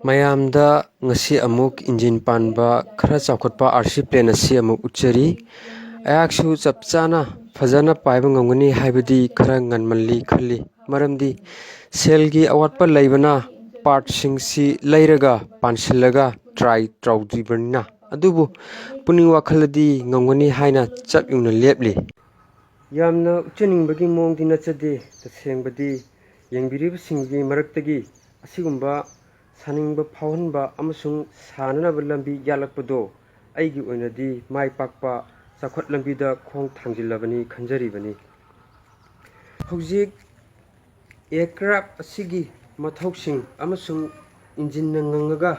ꯃꯌꯥꯝꯗ ꯉꯁꯤ ꯑꯃꯨꯛ ꯏꯟꯖꯤꯟ ꯄꯥꯟꯕ ꯈꯔ ꯆꯥꯎꯈꯠꯄ RC plane ꯑꯁꯤ ꯑꯃꯨꯛ ꯎꯠꯆꯔꯤ꯫ ꯑꯩꯍꯥꯛꯁꯨ ꯆꯞ ꯆꯥꯅ ꯐꯖꯅ ꯄꯥꯏꯕ ꯉꯝꯒꯅꯤ ꯍꯥꯏꯕꯗꯤ ꯈꯔ ꯉꯟꯃꯜꯂꯤ ꯈꯜꯂꯤ, ꯃꯔꯝꯗꯤ ꯁꯦꯜꯒꯤ ꯑꯋꯥꯠꯄ ꯂꯩꯕꯅ ꯄꯥꯔꯠꯁꯤꯡꯁꯤ ꯂꯩꯔꯒ ꯄꯥꯟꯁꯤꯜꯂꯒ ꯇ꯭ꯔꯥꯏ ꯇꯧꯗ꯭ꯔꯤꯕꯅꯤꯅ, ꯑꯗꯨꯕꯨ ꯄꯨꯛꯅꯤꯡ ꯋꯥꯈꯜꯗꯗꯤ ꯉꯝꯒꯅꯤ ꯍꯥꯏꯅ ꯆꯞ ꯌꯨꯡꯅ ꯂꯦꯞꯂꯤ꯫ ꯌꯥꯝꯅ ꯎꯠꯆꯅꯤꯡꯕꯒꯤ ꯃꯑꯣꯡꯗꯤ ꯅꯠꯆꯗꯦ, ꯇꯁꯦꯡꯕꯗꯤ ꯌꯦꯡꯕꯤꯔꯤꯕꯁꯤꯡꯒꯤ ꯃꯔꯛꯇꯒꯤ ꯑꯁꯤꯒꯨꯝꯕ ꯁꯥꯅꯤꯡꯕ ꯐꯥꯎꯍꯟꯕ ꯑꯃꯁꯨꯡ ꯁꯥꯅꯅꯕ ꯂꯝꯕꯤ ꯌꯥꯠꯂꯛꯄꯗꯣ ꯑꯩꯒꯤ ꯑꯣꯏꯅꯗꯤ ꯃꯥꯏ ꯄꯥꯛꯄ ꯆꯥꯎꯈꯠ ꯂꯝꯕꯤꯗ ꯈꯣꯡ ꯊꯥꯡꯖꯤꯜꯂꯕꯅꯤ ꯈꯟꯖꯔꯤꯕꯅꯤ꯫ ꯍꯧꯖꯤꯛ ꯑꯦꯌꯔꯀ꯭ꯔꯥꯐ ꯑꯁꯤꯒꯤ ꯃꯊꯧꯁꯤꯡ ꯑꯃꯁꯨꯡ ꯏꯟꯖꯤꯟꯅ ꯉꯪꯉꯒ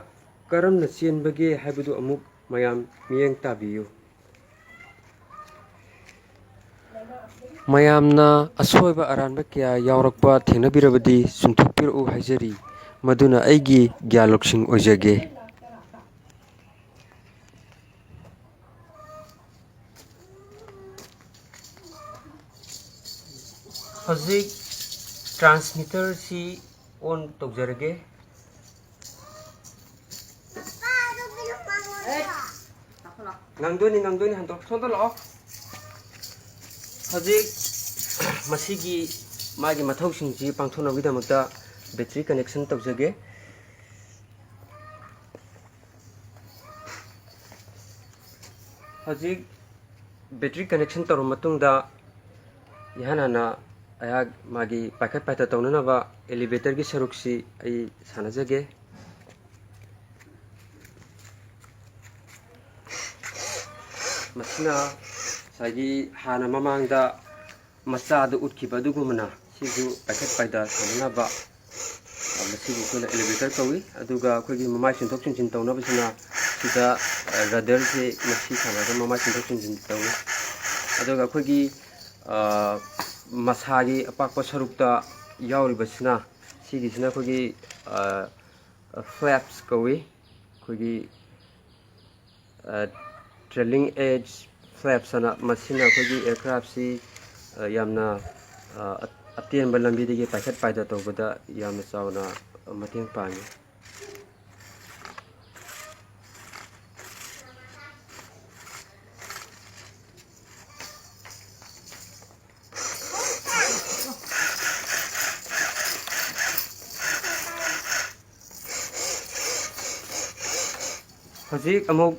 ꯀꯔꯝꯅ ꯆꯦꯟꯕꯒꯦ ꯍꯥꯏꯕꯗꯨ ꯑꯃꯨꯛ ꯃꯌꯥꯝ ꯃꯤꯠꯌꯦꯡ ꯇꯥꯕꯤꯌꯨ꯫ ꯃꯌꯥꯝꯅ ꯑꯁꯣꯏꯕ ꯑꯔꯥꯟꯕ ꯀꯌꯥ ꯌꯥꯎꯔꯛꯄ ꯊꯦꯡꯅꯕꯤꯔꯕꯗꯤ ꯆꯨꯝꯊꯣꯛꯄꯤꯔꯛꯎ ꯍꯥꯏꯖꯔꯤ, ꯃꯗꯨꯅ ꯑꯩꯒꯤ ꯒ꯭ꯌꯥꯟ ꯂꯧꯁꯤꯡ ꯑꯣꯏꯖꯒꯦ꯫ ꯍꯧꯖꯤꯛ ꯇ꯭ꯔꯥꯟꯁꯃꯤꯇꯔꯁꯤ ꯑꯣꯟ ꯇꯧꯖꯔꯒꯦ꯫ ꯉꯪꯗꯣꯏꯅꯤ ꯍꯟꯗꯣꯛ ꯁꯣꯝꯗ ꯂꯥꯛꯑꯣ꯫ ꯍꯧꯖꯤꯛ ꯃꯁꯤꯒꯤ ꯃꯥꯒꯤ ꯃꯊꯧꯁꯤꯡꯁꯤ ꯄꯥꯡꯊꯣꯛꯅꯕꯒꯤꯗꯃꯛꯇ ꯕꯦꯇ꯭ꯔꯤ ꯀꯅꯦꯛꯁꯟ ꯇꯧꯖꯒꯦ꯫ ꯍꯧꯖꯤꯛ ꯕꯦꯇ꯭ꯔꯤ ꯀꯅꯦꯛꯁꯟ ꯇꯧꯔꯕ ꯃꯇꯨꯡꯗ ꯏꯍꯥꯟ ꯍꯥꯟꯅ ꯑꯩꯍꯥꯛ ꯃꯥꯒꯤ ꯄꯥꯏꯈꯠ ꯄꯥꯏꯊ ꯇꯧꯅꯅꯕ ꯑꯦꯂꯤꯚꯦꯇꯔꯒꯤ ꯁꯔꯨꯛꯁꯤ ꯑꯩ ꯁꯥꯟꯅꯖꯒꯦ꯫ ꯃꯁꯤꯅ ꯉꯁꯥꯏꯒꯤ ꯍꯥꯟꯅ ꯃꯃꯥꯡꯗ ꯃꯆꯥꯗ ꯎꯠꯈꯤꯕ ꯑꯗꯨꯒꯨꯝꯅ ꯁꯤꯁꯨ ꯄꯥꯏꯈꯠ ꯄꯥꯏꯊ ꯁꯥꯟꯅꯅꯕ ꯃꯁꯤꯕꯨ ꯑꯩꯈꯣꯏꯅ ꯑꯦꯂꯤꯚꯦꯇꯔ ꯀꯧꯏ꯫ ꯑꯗꯨꯒ ꯑꯩꯈꯣꯏꯒꯤ ꯃꯃꯥꯏ ꯆꯤꯡꯊꯣꯛ ꯆꯤꯡꯁꯤꯟ ꯇꯧꯅꯕꯁꯤꯅ ꯁꯤꯗ ꯔꯗꯔꯁꯤ ꯃꯁꯤ ꯁꯥꯟꯅꯔꯒ ꯃꯃꯥꯏ ꯆꯤꯡꯊꯣꯛ ꯆꯤꯡꯁꯤꯟ ꯇꯧꯏ꯫ ꯑꯗꯨꯒ ꯑꯩꯈꯣꯏꯒꯤ ꯃꯁꯥꯒꯤ ꯑꯄꯥꯛꯄ ꯁꯔꯨꯛꯇ ꯌꯥꯎꯔꯤꯕꯁꯤꯅ ꯁꯤꯒꯤꯁꯤꯅ ꯑꯩꯈꯣꯏꯒꯤ ꯐ꯭ꯂꯦꯞꯁ ꯀꯧꯏ꯫ ꯑꯩꯈꯣꯏꯒꯤ ꯇ꯭ꯔꯦꯂꯤꯡ ꯑꯦꯖ ꯐ꯭ꯂꯦꯞꯁ ꯑꯅ, ꯃꯁꯤꯅ ꯑꯩꯈꯣꯏꯒꯤ ꯑꯦꯌꯔꯀ꯭ꯔꯥꯐꯁꯤ ꯌꯥꯝꯅ ꯑꯇꯦꯟꯕ ꯂꯝꯕꯤꯗꯒꯤ ꯄꯥꯏꯈꯠ ꯄꯥꯏꯊ ꯇꯧꯕꯗ ꯌꯥꯝꯅ ꯆꯥꯎꯅ ꯃꯇꯦꯡ ꯄꯥꯡꯉꯤ꯫ ꯍꯧꯖꯤꯛ ꯑꯃꯨꯛ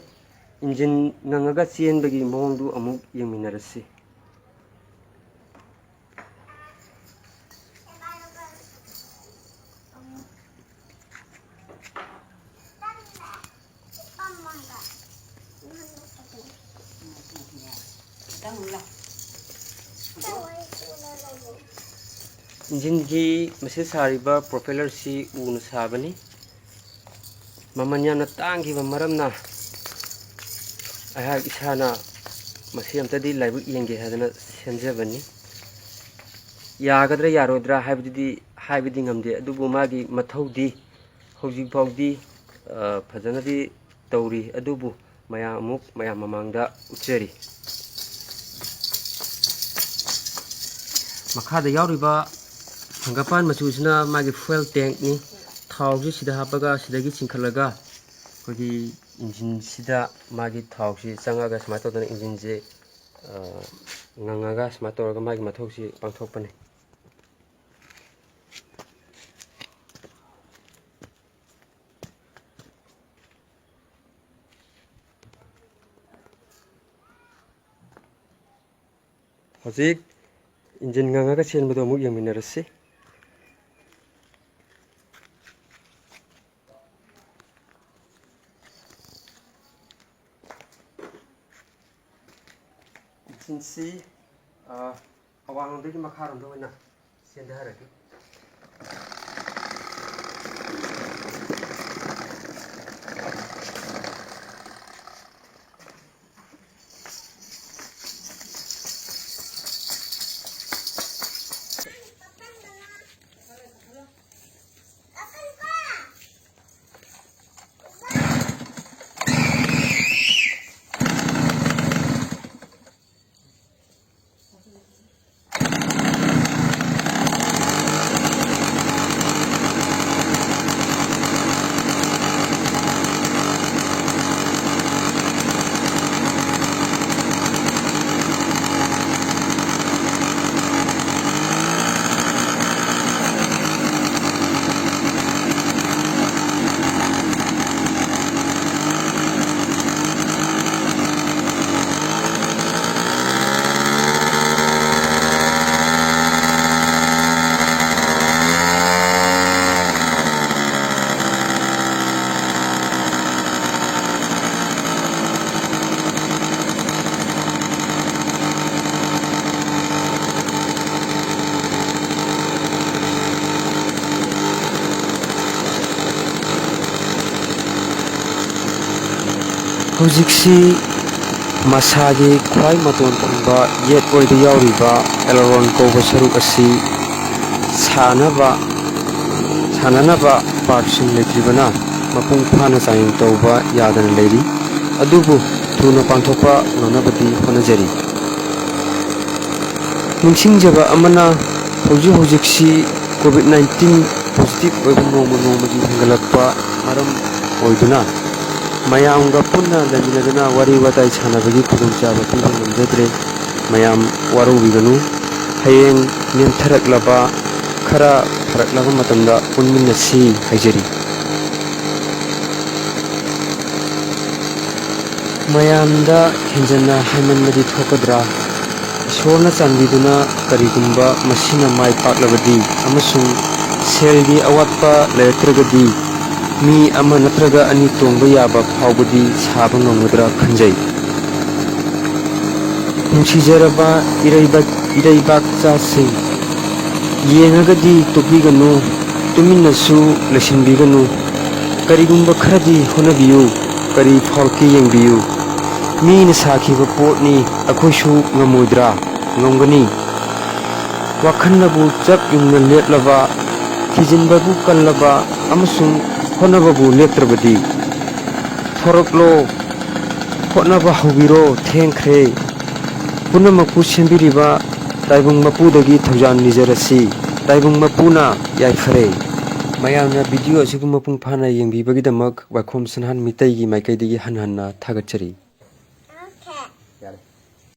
ꯏꯟꯖꯤꯟ ꯉꯪꯉꯒ ꯆꯦꯟꯕꯒꯤ ꯃꯑꯣꯡꯗꯨ ꯑꯃꯨꯛ ꯌꯦꯡꯃꯤꯟꯅꯔꯁꯤ꯫ ꯏꯟꯖꯤꯟꯒꯤ ꯃꯁꯤ ꯁꯥꯔꯤꯕ ꯄ꯭ꯔꯣꯄꯦꯂꯔꯁꯤ ꯎꯅ ꯁꯥꯕꯅꯤ꯫ ꯃꯃꯜ ꯌꯥꯝꯅ ꯇꯥꯡꯈꯤꯕ ꯃꯔꯝꯅ ꯑꯩꯍꯥꯛ ꯏꯁꯥꯅ ꯃꯁꯤ ꯑꯝꯇꯗꯤ ꯂꯥꯏꯕꯛ ꯌꯦꯡꯒꯦ ꯍꯥꯏꯗꯅ ꯁꯦꯝꯖꯕꯅꯤ꯫ ꯌꯥꯒꯗ꯭ꯔꯥ ꯌꯥꯔꯣꯏꯗ꯭ꯔꯥ ꯍꯥꯏꯕꯗꯤ ꯉꯝꯗꯦ, ꯑꯗꯨꯕꯨ ꯃꯥꯒꯤ ꯃꯊꯧꯗꯤ ꯍꯧꯖꯤꯛ ꯐꯥꯎꯗꯤ ꯐꯖꯅꯗꯤ ꯇꯧꯔꯤ, ꯑꯗꯨꯕꯨ ꯃꯌꯥꯝ ꯃꯃꯥꯡꯗ ꯎꯠꯆꯔꯤ꯫ ꯃꯈꯥꯗ ꯌꯥꯎꯔꯤꯕ ꯍꯪꯒꯄꯥꯟ ꯃꯆꯨꯁꯤꯅ ꯃꯥꯒꯤ ꯐꯨꯋꯦꯜ ꯇꯦꯡꯛꯅꯤ꯫ ꯊꯥꯎꯁꯤ ꯁꯤꯗ ꯍꯥꯞꯄꯒ ꯁꯤꯗꯒꯤ ꯆꯤꯡꯈꯠꯂꯒ ꯑꯩꯈꯣꯏꯒꯤ ꯏꯟꯖꯤꯟꯁꯤꯗ ꯃꯥꯒꯤ ꯊꯥꯎꯁꯤ ꯆꯪꯉꯒ ꯁꯨꯃꯥꯏꯅ ꯇꯧꯗꯅ ꯏꯟꯖꯤꯟꯁꯦ ꯉꯪꯉꯒ ꯁꯨꯃꯥꯏꯅ ꯇꯧꯔꯒ ꯃꯥꯒꯤ ꯃꯊꯧꯁꯤ ꯄꯥꯡꯊꯣꯛꯄꯅꯤ꯫ ꯍꯧꯖꯤꯛ ꯏꯟꯖꯤꯟ ꯉꯪꯉꯒ ꯆꯦꯟꯕꯗꯣ ꯑꯃꯨꯛ ꯌꯦꯡꯃꯤꯟꯅꯔꯁꯤ꯫ ꯏꯟꯖꯤꯟꯁꯤ ꯑꯋꯥꯡꯂꯣꯝꯗꯒꯤ ꯃꯈꯥꯔꯣꯝꯗ ꯑꯣꯏꯅ ꯆꯦꯟꯊꯍꯔꯒꯦ꯫ ꯍꯧꯖꯤꯛꯁꯤ ꯃꯁꯥꯒꯤ ꯈ꯭ꯋꯥꯏ ꯃꯇꯣꯟ ꯊꯪꯕ ꯌꯦꯠ ꯑꯣꯏꯗ ꯌꯥꯎꯔꯤꯕ ꯑꯦꯂꯔꯣꯟ ꯀꯧꯕ ꯁꯔꯨꯛ ꯑꯁꯤ ꯁꯥꯟꯅꯅꯕ ꯄꯥꯔꯠꯁꯤꯡ ꯂꯩꯇ꯭ꯔꯤꯕꯅ ꯃꯄꯨꯡ ꯐꯥꯅ ꯆꯥꯡꯌꯦꯡ ꯇꯧꯕ ꯌꯥꯗꯅ ꯂꯩꯔꯤ, ꯑꯗꯨꯕꯨ ꯊꯨꯅ ꯄꯥꯡꯊꯣꯛꯄ ꯉꯝꯅꯕꯗꯤ ꯍꯣꯠꯅꯖꯔꯤ꯫ ꯅꯤꯡꯁꯤꯡꯖꯕ ꯑꯃꯅ ꯍꯧꯖꯤꯛꯁꯤ ꯀꯣꯚꯤꯗ-19 ꯄꯣꯖꯤꯇꯤꯚ ꯑꯣꯏꯕ ꯅꯣꯡꯃ ꯅꯣꯡꯃꯒꯤ ꯍꯦꯟꯒꯠꯂꯛꯄ ꯃꯔꯝ ꯑꯣꯏꯗꯨꯅ ꯃꯌꯥꯝꯒ ꯄꯨꯟꯅ ꯂꯩꯃꯤꯟꯅꯗꯨꯅ ꯋꯥꯔꯤ ꯋꯥꯇꯥꯏ ꯁꯥꯟꯅꯕꯒꯤ ꯈꯨꯗꯣꯡꯆꯥꯕ ꯄꯤꯕ ꯉꯝꯖꯗ꯭ꯔꯦ꯫ ꯃꯌꯥꯝ ꯋꯥꯔꯧꯕꯤꯒꯅꯨ꯫ ꯍꯌꯦꯡ ꯅꯦꯝꯊꯔꯛꯂꯕ ꯈꯔ ꯐꯔꯛꯂꯕ ꯃꯇꯝꯗ ꯄꯨꯟꯃꯤꯟꯅꯁꯤ ꯍꯥꯏꯖꯔꯤ꯫ ꯃꯌꯥꯝꯗ ꯍꯦꯟꯖꯟꯅ ꯍꯥꯏꯃꯟꯕꯗꯤ ꯊꯣꯛꯀꯗ꯭ꯔꯥ? ꯏꯁꯣꯔꯅ ꯆꯥꯟꯕꯤꯗꯨꯅ ꯀꯔꯤꯒꯨꯝꯕ ꯃꯁꯤꯅ ꯃꯥꯏ ꯄꯥꯛꯂꯕꯗꯤ ꯑꯃꯁꯨꯡ ꯁꯦꯜꯒꯤ ꯑꯋꯥꯠꯄ ꯂꯩꯔꯛꯇ꯭ꯔꯒꯗꯤ ꯃꯤ ꯑꯃ ꯅꯠꯇ꯭ꯔꯒ ꯑꯅꯤ ꯇꯣꯡꯕ ꯌꯥꯕ ꯐꯥꯎꯕꯗꯤ ꯁꯥꯕ ꯉꯝꯒꯗ꯭ꯔꯥ ꯈꯟꯖꯩ꯫ ꯅꯨꯡꯁꯤꯖꯔꯕ ꯏꯔꯩꯕꯥꯛꯆꯥꯁꯤꯡ, ꯌꯦꯡꯉꯒꯗꯤ ꯇꯣꯛꯄꯤꯒꯅꯨ, ꯇꯨꯃꯤꯟꯅꯁꯨ ꯂꯩꯁꯤꯟꯕꯤꯒꯅꯨ꯫ ꯀꯔꯤꯒꯨꯝꯕ ꯈꯔꯗꯤ ꯍꯣꯠꯅꯕꯤꯌꯨ, ꯀꯔꯤ ꯐꯥꯎꯔꯛꯀꯦ ꯌꯦꯡꯕꯤꯌꯨ꯫ ꯃꯤꯅ ꯁꯥꯈꯤꯕ ꯄꯣꯠꯅꯤ, ꯑꯩꯈꯣꯏꯁꯨ ꯉꯝꯃꯣꯏꯗ꯭ꯔꯥ? ꯉꯝꯒꯅꯤ꯫ ꯋꯥꯈꯜꯅꯕꯨ ꯆꯞ ꯌꯨꯡꯅ ꯂꯦꯞꯂꯕ, ꯊꯤꯖꯤꯟꯕꯕꯨ ꯀꯜꯂꯕ ꯑꯃꯁꯨꯡ ꯍꯣꯠꯅꯕꯕꯨ ꯂꯦꯞꯇ꯭ꯔꯕꯗꯤ ꯊꯣꯔꯛꯂꯣ, ꯍꯣꯠꯅꯕ ꯍꯧꯕꯤꯔꯣ, ꯊꯦꯡꯈ꯭ꯔꯦ꯫ ꯄꯨꯝꯅꯃꯛꯄꯨ ꯁꯦꯝꯕꯤꯔꯤꯕ ꯇꯥꯏꯕꯪ ꯃꯄꯨꯗꯒꯤ ꯊꯧꯖꯥꯜ ꯅꯤꯖꯔꯁꯤ꯫ ꯇꯥꯏꯕꯪ ꯃꯄꯨꯅ ꯌꯥꯏꯐꯔꯦ꯫ ꯃꯌꯥꯝꯅ ꯚꯤꯗꯤꯑꯣ ꯑꯁꯤꯕꯨ ꯃꯄꯨꯡ ꯐꯥꯅ ꯌꯦꯡꯕꯤꯕꯒꯤꯗꯃꯛ ꯋꯥꯏꯈꯣꯝ ꯁꯅꯥꯍꯟ ꯃꯤꯇꯩꯒꯤ ꯃꯥꯏꯀꯩꯗꯒꯤ ꯍꯟꯅ ꯍꯟꯅ ꯊꯥꯒꯠꯆꯔꯤ꯫